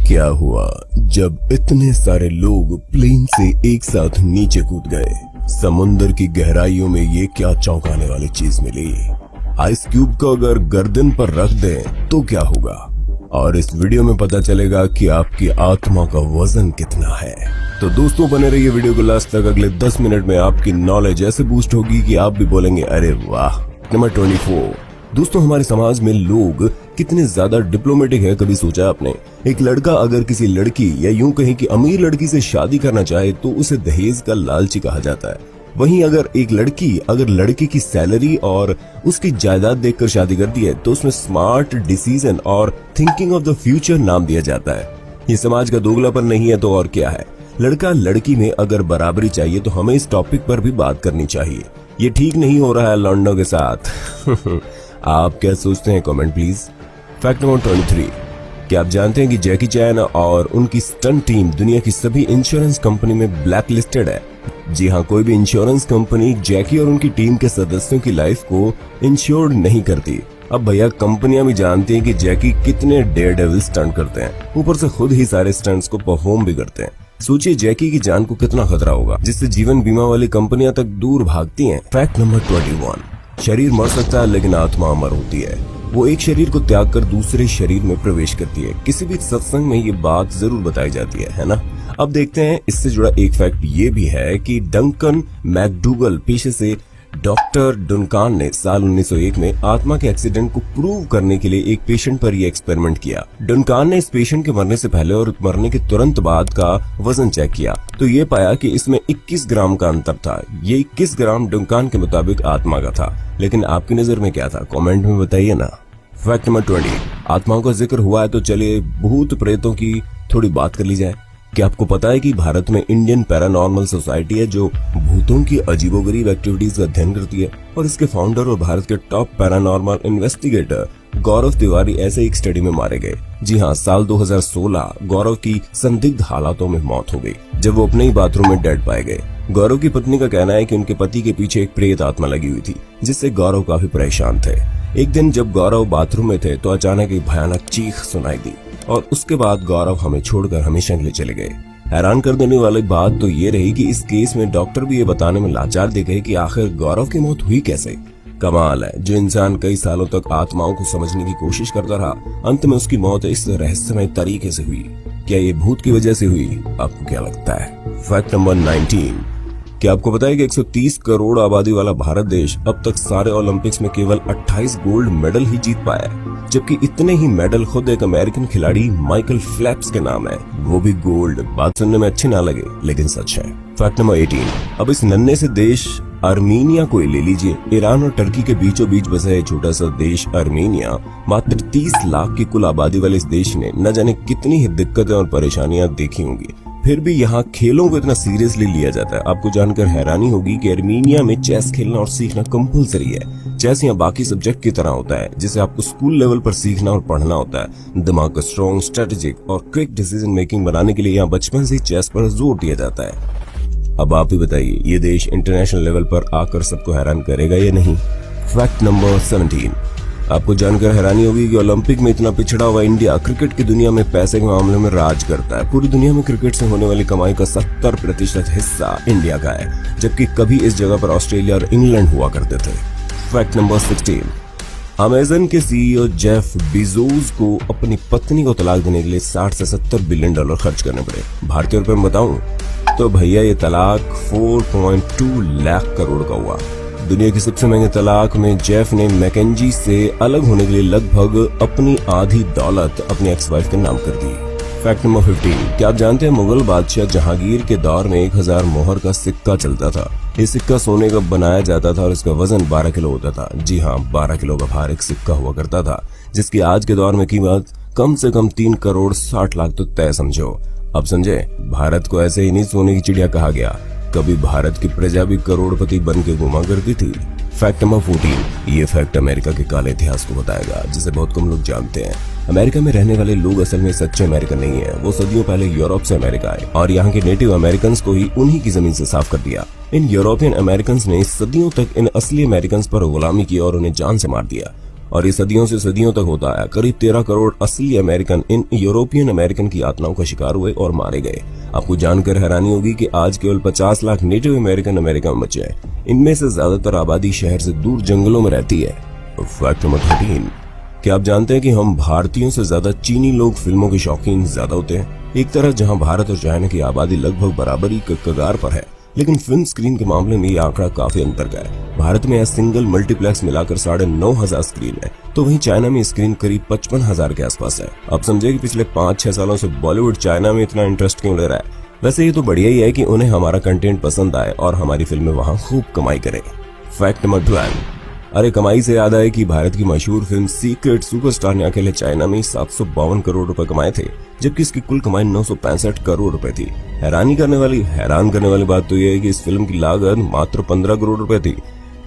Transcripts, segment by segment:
क्या हुआ जब इतने सारे लोग प्लेन से एक साथ नीचे कूद गए? समुद्र की गहराइयों में ये क्या चौंकाने वाली चीज मिली? आइस क्यूब को अगर गर्दन पर रख दें तो क्या होगा? और इस वीडियो में पता चलेगा कि आपकी आत्मा का वजन कितना है। तो दोस्तों बने रहिए वीडियो को लास्ट तक। अगले 10 मिनट में आपकी नॉलेज ऐसे बूस्ट होगी कि आप भी बोलेंगे अरे वाह। नंबर 24। दोस्तों हमारे समाज में लोग कितने ज्यादा डिप्लोमेटिक है, कभी सोचा आपने? एक लड़का अगर किसी लड़की या यूं कहें कि अमीर लड़की से शादी करना चाहे तो उसे दहेज का लालची कहा जाता है। वहीं अगर एक लड़की लड़के की सैलरी और उसकी जायदाद देखकर शादी करती है तो उसमें स्मार्ट डिसीजन और थिंकिंग ऑफ द फ्यूचर नाम दिया जाता है। ये समाज का दोगलापन नहीं है तो और क्या है? लड़का लड़की में अगर बराबरी चाहिए तो हमें इस टॉपिक पर भी बात करनी चाहिए। ये ठीक नहीं हो रहा है लॉन्डो के साथ। आप क्या सोचते हैं? Comment please. Fact number 23। क्या आप जानते हैं कि जैकी चैन और उनकी स्टंट टीम दुनिया की सभी इंश्योरेंस कंपनी में ब्लैक लिस्टेड है? जी हाँ, कोई भी इंश्योरेंस कंपनी जैकी और उनकी टीम के सदस्यों की लाइफ को इंश्योर्ड नहीं करती। अब भैया कंपनियां भी जानती हैं कि जैकी कितने डेयर डेविल स्टंट करते हैं, ऊपर से खुद ही सारे स्टंट्स को परफॉर्म भी करते हैं। सोचिए जैकी की जान को कितना खतरा होगा, जिससे जीवन बीमा वाली कंपनियां तक दूर भागती हैं। Fact number 21। शरीर मर सकता है लेकिन आत्मा अमर होती है। वो एक शरीर को त्याग कर दूसरे शरीर में प्रवेश करती है। किसी भी सत्संग में ये बात जरूर बताई जाती है ना? अब देखते हैं इससे जुड़ा एक फैक्ट ये भी है कि डंकन मैकडूगल पेशे से डॉक्टर डुनकान ने साल 1901 में आत्मा के एक्सीडेंट को प्रूव करने के लिए एक पेशेंट पर ये एक्सपेरिमेंट किया। डुनकान ने इस पेशेंट के मरने से पहले और मरने के तुरंत बाद का वजन चेक किया तो ये पाया कि इसमें 21 ग्राम का अंतर था। ये 21 ग्राम डुनकान के मुताबिक आत्मा का था, लेकिन आपकी नजर में क्या था? कमेंट में बताइए ना। Fact number 20। आत्माओं का जिक्र हुआ है तो चलिए भूत प्रेतों की थोड़ी बात कर ली जाए। क्या आपको पता है कि भारत में इंडियन पैरानॉर्मल सोसाइटी है जो भूतों की अजीबोगरीब एक्टिविटीज का अध्ययन करती है, और इसके फाउंडर और भारत के टॉप पैरानॉर्मल इन्वेस्टिगेटर गौरव तिवारी ऐसे एक स्टडी में मारे गए। जी हाँ, साल 2016 गौरव की संदिग्ध हालातों में मौत हो गई जब वो अपने ही बाथरूम में डेड पाए गए। गौरव की पत्नी का कहना है कि उनके पति के पीछे एक प्रेत आत्मा लगी हुई थी, जिससे गौरव काफी परेशान थे। एक दिन जब गौरव बाथरूम में थे तो अचानक एक भयानक चीख सुनाई दी और उसके बाद गौरव हमें छोड़कर हमेशा के लिए चले गए। हैरान कर देने वाली बात तो ये रही कि इस केस में डॉक्टर भी ये बताने में लाचार दिखे कि आखिर गौरव की मौत हुई कैसे। कमाल है, जो इंसान कई सालों तक आत्माओं को समझने की कोशिश करता रहा, अंत में उसकी मौत इस रहस्यमय तरीके से हुई। क्या ये भूत की वजह से हुई? आपको क्या लगता है? Fact number 19। क्या आपको पता है कि 130 करोड़ आबादी वाला भारत देश अब तक सारे ओलंपिक्स में केवल 28 गोल्ड मेडल ही जीत पाया है, जबकि इतने ही मेडल खुद एक अमेरिकन खिलाड़ी माइकल फेल्प्स के नाम है, वो भी गोल्ड। बात सुनने में अच्छी ना लगे लेकिन सच है। Fact number 18। अब इस नन्हे से देश आर्मीनिया को ले लीजिए। ईरान और टर्की के बीचों बीच बसा है छोटा सा देश आर्मीनिया। मात्र 30 लाख की कुल आबादी वाले इस देश ने न जाने कितनी ही दिक्कतें और परेशानियां देखी होंगी, फिर भी यहाँ खेलों को इतना सीरियसली लिया जाता है। आपको जानकर हैरानी होगी कि आर्मीनिया में चेस खेलना और सीखना कंपलसरी है। चेस यहाँ बाकी सब्जेक्ट की तरह होता है, जिसे आपको स्कूल लेवल पर सीखना और पढ़ना होता है। दिमाग को स्ट्रॉन्ग, स्ट्रेटेजिक और क्विक डिसीजन मेकिंग बनाने के लिए यहाँ बचपन से चेस पर जोर दिया जाता है। अब आप ही बताइए, ये देश इंटरनेशनल लेवल पर आकर सबको हैरान करेगा या नहीं? Fact number 17। आपको जानकर हैरानी होगी कि ओलंपिक में इतना पिछड़ा हुआ इंडिया क्रिकेट की दुनिया में पैसे के मामले में राज करता है। पूरी दुनिया में क्रिकेट से होने वाली कमाई का 70% हिस्सा इंडिया का है, जबकि कभी इस जगह पर ऑस्ट्रेलिया और इंग्लैंड हुआ करते थे। Fact number 16। अमेज़न के सीईओ जेफ बेजोस को अपनी पत्नी को तलाक देने के लिए 60 से 70 बिलियन डॉलर खर्च करने पड़े। भारतीय रुपए में बताऊं तो भैया ये तलाक 4.2 लाख करोड़ का हुआ। दुनिया की सबसे महंगे तलाक में जेफ ने मैकेंजी से अलग होने के लिए लगभग अपनी आधी दौलत अपनी एक्स वाइफ के नाम कर दी। Fact number 15। क्या आप जानते हैं मुगल बादशाह जहांगीर के दौर में 1000 मोहर का सिक्का चलता था। ये सिक्का सोने का बनाया जाता था और इसका वजन 12 किलो होता था। जी हाँ, 12 किलो का भार एक सिक्का हुआ करता था, जिसकी आज के दौर में कीमत कम से कम 3 करोड़ 60 लाख तो तय समझो। अब समझे, भारत को ऐसे ही नहीं सोने की चिड़िया कहा गया, कभी भारत की प्रजा भी करोड़पति बन के घुमा करती थी। Fact number 14। ये फैक्ट अमेरिका के काले इतिहास को बताएगा, जिसे बहुत कम लोग जानते हैं। अमेरिका में रहने वाले लोग असल में सच्चे अमेरिकन नहीं है। वो सदियों पहले यूरोप से अमेरिका आए और यहाँ के नेटिव अमेरिकन को ही उन्हीं की जमीन से साफ कर दिया। इन यूरोपियन अमेरिकन ने सदियों तक इन असली अमेरिकन पर गुलामी की और उन्हें जान से मार दिया। और ये सदियों से सदियों तक होता आया। करीब 13 करोड़ असली अमेरिकन इन यूरोपियन अमेरिकन की यातनाओं का शिकार हुए और मारे गए। आपको जानकर हैरानी होगी कि आज केवल 50 लाख नेटिव अमेरिकन अमेरिका में बचे हैं। इनमें से ज्यादातर आबादी शहर से दूर जंगलों में रहती है। फैक्ट नंबर 13, क्या आप जानते हैं कि हम भारतीयों से ज्यादा चीनी लोग फिल्मों के शौकीन ज्यादा होते हैं। एक तरह जहां भारत और चाइना की आबादी लगभग बराबरी के कगार पर है, लेकिन फिल्म स्क्रीन के मामले में ये आंकड़ा काफी अंतर का है। भारत में सिंगल मल्टीप्लेक्स मिलाकर 9,500 स्क्रीन है, तो वहीं चाइना में स्क्रीन करीब 55,000 के आसपास है। अब समझे कि पिछले 5-6 सालों से बॉलीवुड चाइना में इतना इंटरेस्ट क्यों ले रहा है। वैसे ये तो बढ़िया ही है कि उन्हें हमारा कंटेंट पसंद आए और हमारी फिल्में वहाँ खूब कमाई करे। फैक्ट नंबर 12, अरे कमाई से याद आए कि भारत की मशहूर फिल्म सीक्रेट सुपरस्टार ने अकेले चाइना में 752 करोड़ रुपए कमाए थे, जबकि इसकी कुल कमाई 965 करोड़ रुपए थी। हैरान करने वाली बात तो यह है कि इस फिल्म की लागत मात्र 15 करोड़ रुपए थी।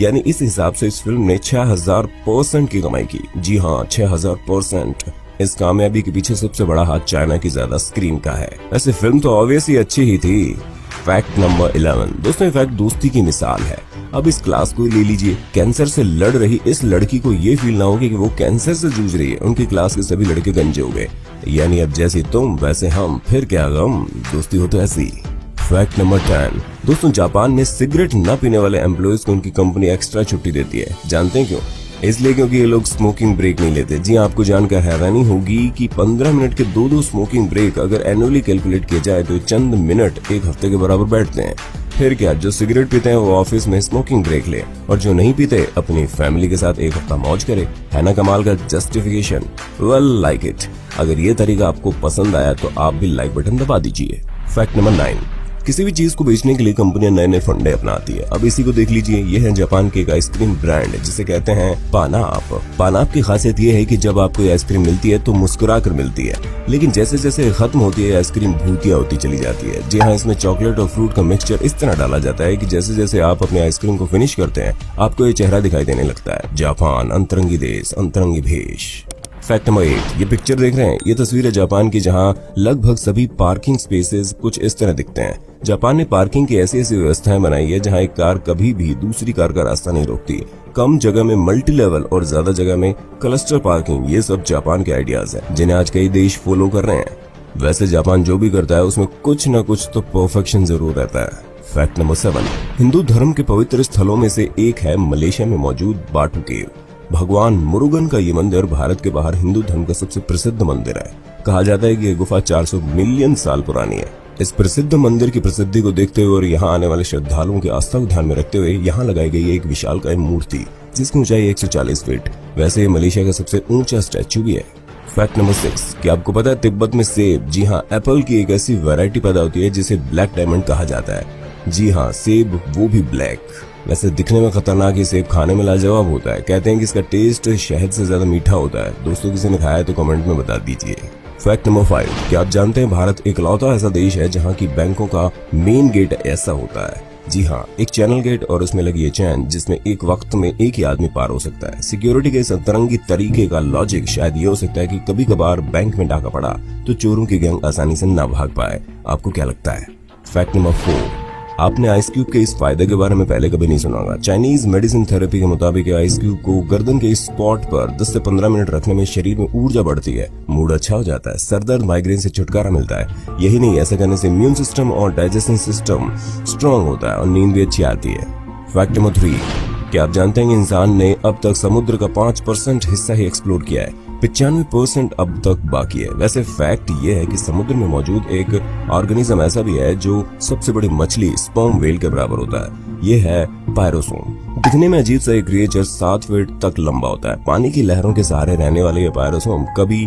यानी इस हिसाब से इस फिल्म ने 6000% की कमाई की। जी हाँ, 6000%। इस कामयाबी के पीछे सबसे बड़ा हाथ चाइना की ज्यादा स्क्रीन का है। वैसे फिल्म तो ऑब्वियसली अच्छी ही थी। फैक्ट नंबर 11, दोस्तों फैक्ट दोस्ती की मिसाल है। अब इस क्लास को ले लीजिए। कैंसर से लड़ रही इस लड़की को ये फील ना हो कि वो कैंसर से जूझ रही है। उनकी क्लास के सभी लड़के गंजे हो गए। यानी अब जैसे तुम वैसे हम, फिर क्या गम, दोस्ती हो तो ऐसी। फैक्ट नंबर 10, दोस्तों जापान में सिगरेट न पीने वाले एम्प्लॉयज को उनकी कंपनी एक्स्ट्रा छुट्टी देती है। जानते हैं क्यों? इसलिए क्योंकि ये लोग स्मोकिंग ब्रेक नहीं लेते। जी आपको जानकर हैरानी होगी कि 15 मिनट के 2-2 स्मोकिंग ब्रेक अगर एनुअली कैलकुलेट किया जाए तो चंद मिनट एक हफ्ते के बराबर बैठते हैं। फिर क्या, जो सिगरेट पीते हैं वो ऑफिस में स्मोकिंग ब्रेक ले, और जो नहीं पीते अपनी फैमिली के साथ एक हफ्ता मौज करे। है ना कमाल का जस्टिफिकेशन? Well, like it. अगर ये तरीका आपको पसंद आया तो आप भी लाइक बटन दबा दीजिए। फैक्ट नंबर 9, किसी भी चीज को बेचने के लिए कंपनियां नए नए फंडे अपनाती है। अब इसी को देख लीजिए। ये है जापान के एक आइसक्रीम ब्रांड जिसे कहते हैं पानाप। पानाप की खासियत ये है कि जब आपको ये आइसक्रीम मिलती है तो मुस्कुरा कर मिलती है, लेकिन जैसे जैसे खत्म होती है आइसक्रीम भूतिया होती चली जाती है। जी हाँ, इसमें चॉकलेट और फ्रूट का मिक्सचर इस तरह डाला जाता है कि जैसे जैसे आप अपने आइसक्रीम को फिनिश करते हैं आपको ये चेहरा दिखाई देने लगता है। जापान, अंतरंगी देश, अंतरंगी भेष। फैक्ट नंबर 8, ये पिक्चर देख रहे हैं, ये तस्वीर है जापान की, जहां लगभग सभी पार्किंग स्पेसेस कुछ इस तरह दिखते हैं। जापान ने पार्किंग की ऐसी ऐसी व्यवस्थाएं बनाई है जहां एक कार कभी भी दूसरी कार का रास्ता नहीं रोकती। कम जगह में मल्टी लेवल और ज्यादा जगह में क्लस्टर पार्किंग, ये सब जापान के आइडियाज हैं जिन्हें आज कई देश फॉलो कर रहे हैं। वैसे जापान जो भी करता है उसमें कुछ न कुछ तो परफेक्शन जरूर रहता है। फैक्ट नंबर 7, हिंदू धर्म के पवित्र स्थलों में से एक है मलेशिया में मौजूद बाटू केव। भगवान मुरुगन का ये मंदिर भारत के बाहर हिंदू धर्म का सबसे प्रसिद्ध मंदिर है। कहा जाता है कि ये गुफा 400 मिलियन साल पुरानी है। इस प्रसिद्ध मंदिर की प्रसिद्धि को देखते हुए और यहाँ आने वाले श्रद्धालुओं की आस्था को ध्यान में रखते हुए यहाँ लगाई गई एक विशालकाय मूर्ति जिसकी ऊंचाई 140 फीट। वैसे ये मलेशिया का सबसे ऊंचा स्टैच्यू भी है। फैक्ट नंबर 6, क्या आपको पता है तिब्बत में सेब, जी हाँ, एप्पल की एक ऐसी वैरायटी पैदा होती है जिसे ब्लैक डायमंड कहा जाता है। जी हाँ, सेब, वो भी ब्लैक। वैसे दिखने में खतरनाक, ये सेब खाने में लाजवाब होता है। कहते हैं कि इसका टेस्ट शहद से ज्यादा मीठा होता है। दोस्तों किसी ने खाया है तो कमेंट में बता दीजिए। फैक्ट नंबर 5, क्या आप जानते हैं भारत इकलौता ऐसा देश है जहां की बैंकों का मेन गेट ऐसा होता है। जी हाँ, एक चैनल गेट और उसमें लगी है चैन जिसमें एक वक्त में एक ही आदमी पार हो सकता है। सिक्योरिटी के इस अंतरंगी तरीके का लॉजिक शायद ये हो सकता है कि कभी कभार बैंक में डाका पड़ा तो चोरों की गैंग आसानी से ना भाग पाए। आपको क्या लगता है? फैक्ट नंबर 4, आपने आइस क्यूब के इस फायदे के बारे में पहले कभी नहीं सुना होगा। चाइनीज मेडिसिन थेरेपी के मुताबिक आइस क्यूब को गर्दन के इस स्पॉट पर 10 से 15 मिनट रखने में शरीर में ऊर्जा बढ़ती है, मूड अच्छा हो जाता है, सरदर्द माइग्रेन से छुटकारा मिलता है। यही नहीं, ऐसा करने से इम्यून सिस्टम और डाइजेशन सिस्टम स्ट्रांग होता है और नींद भी अच्छी आती है। फैक्ट नंबर 3, क्या आप जानते हैं कि इंसान ने अब तक समुद्र का 5% हिस्सा ही एक्सप्लोर किया है, 95% अब तक बाकी है। वैसे फैक्ट ये है कि समुद्र में मौजूद एक ऑर्गेनिज्म ऐसा भी है जो सबसे बड़ी मछली स्पर्म वेल के बराबर होता है। ये है पायरोसोम। दिखने में अजीब सा एक क्रिएचर 7 फीट तक लंबा होता है। पानी की लहरों के सहारे रहने वाले ये पायरोसोम कभी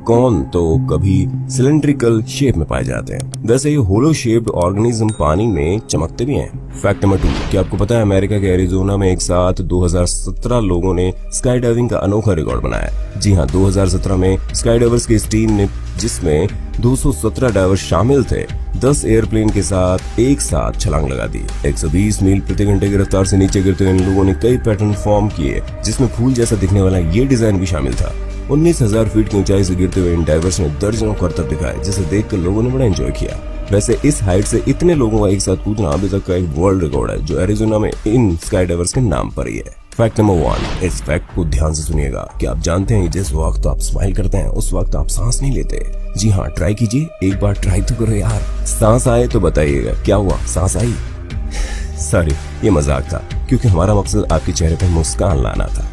कौन तो कभी सिलेंड्रिकल शेप में पाए जाते हैं। वैसे ये होलो शेप्ड ऑर्गेनिज्म पानी में चमकते भी हैं। फैक्ट नंबर 2, क्या आपको पता है अमेरिका के एरिजोना में एक साथ 2017 लोगों ने स्काई डाइविंग का अनोखा रिकॉर्ड बनाया। जी हाँ, 2017 में स्काई डाइवर्स की इस टीम ने, जिसमें 217 डाइवर्स शामिल थे, 10 एयरप्लेन के साथ एक साथ छलांग लगा दी। 120 मील प्रति घंटे की रफ्तार से नीचे गिरते हुए इन लोगों ने कई पैटर्न फॉर्म किए जिसमें फूल जैसा दिखने वाला ये डिजाइन भी शामिल था। 19,000 फीट की ऊंचाई से गिरते हुए इन डाइवर्स ने दर्जनों करतब दिखाए जिसे देखकर लोगों ने बड़ा एंजॉय किया। वैसे इस हाइट से इतने लोगों का एक साथ कूदना अभी तक का एक वर्ल्ड रिकॉर्ड है जो एरिजोना में इन स्काई डाइवर्स के नाम पर ही है। फैक्ट नंबर 1, इस फैक्ट को ध्यान से सुनिएगा कि आप जानते हैं जिस वक्त आप स्माइल करते हैं उस वक्त आप सांस नहीं लेते। जी हाँ, ट्राई कीजिए, एक बार ट्राई तो करो यार। सांस आए तो बताइएगा क्या हुआ, सांस आई? सॉरी, ये मजाक था, क्योंकि हमारा मकसद आपके चेहरे पर मुस्कान लाना था।